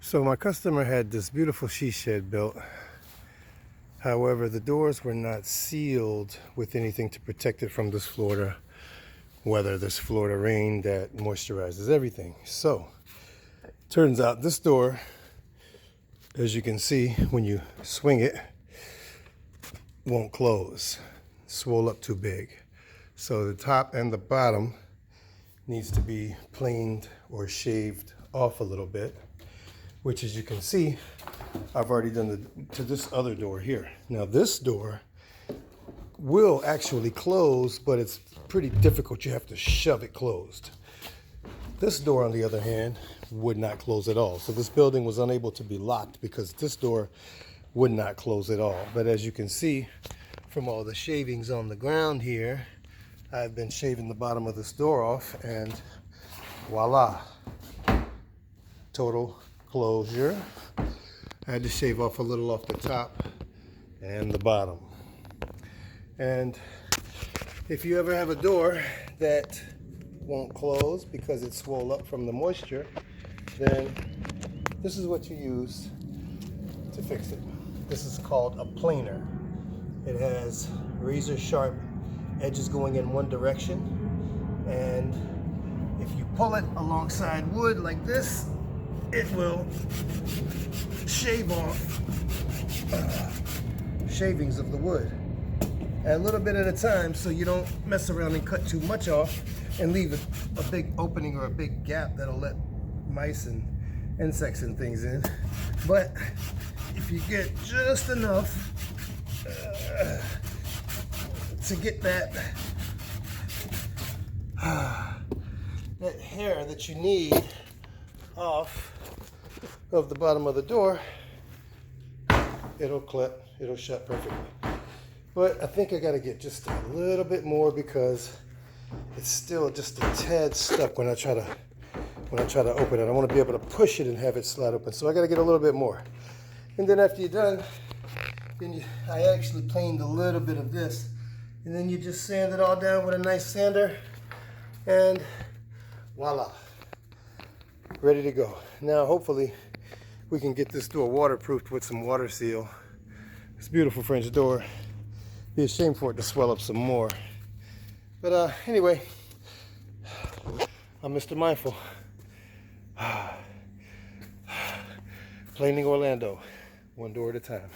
So my customer had this beautiful she shed built. However, the doors were not sealed with anything to protect it from this Florida weather, this Florida rain that moisturizes everything. So, turns out this door, as you can see when you swing it, won't close. Swole up too big. So the top and the bottom needs to be planed or shaved off a little bit, which, as you can see, I've already done to this other door here. Now this door will actually close, but it's pretty difficult. You have to shove it closed. This door, on the other hand, would not close at all. So this building was unable to be locked because this door would not close at all. But as you can see from all the shavings on the ground here, I've been shaving the bottom of this door off, and voila, total closure. I had to shave off a little off the top and the bottom. And if you ever have a door that won't close because it's swole up from the moisture, then this is what you use to fix it. This is called a planer. It has razor sharp edges going in one direction, and if you pull it alongside wood like this, it will shave off shavings of the wood, a little bit at a time, so you don't mess around and cut too much off and leave a big opening or a big gap that'll let mice and insects and things in. But if you get just enough to get that hair that you need off of the bottom of the door, it'll clip, it'll shut perfectly. But I think I gotta get just a little bit more because it's still just a tad stuck when I try to open it. I want to be able to push it and have it slide open. So I gotta get a little bit more. And then after you're done, I actually planed a little bit of this, and then you just sand it all down with a nice sander, and voila, ready to go. Now hopefully we can get this door waterproofed with some water seal. This beautiful French door. Be a shame for it to swell up some more. But anyway, I'm Mr. Mindful. Planing Orlando, one door at a time.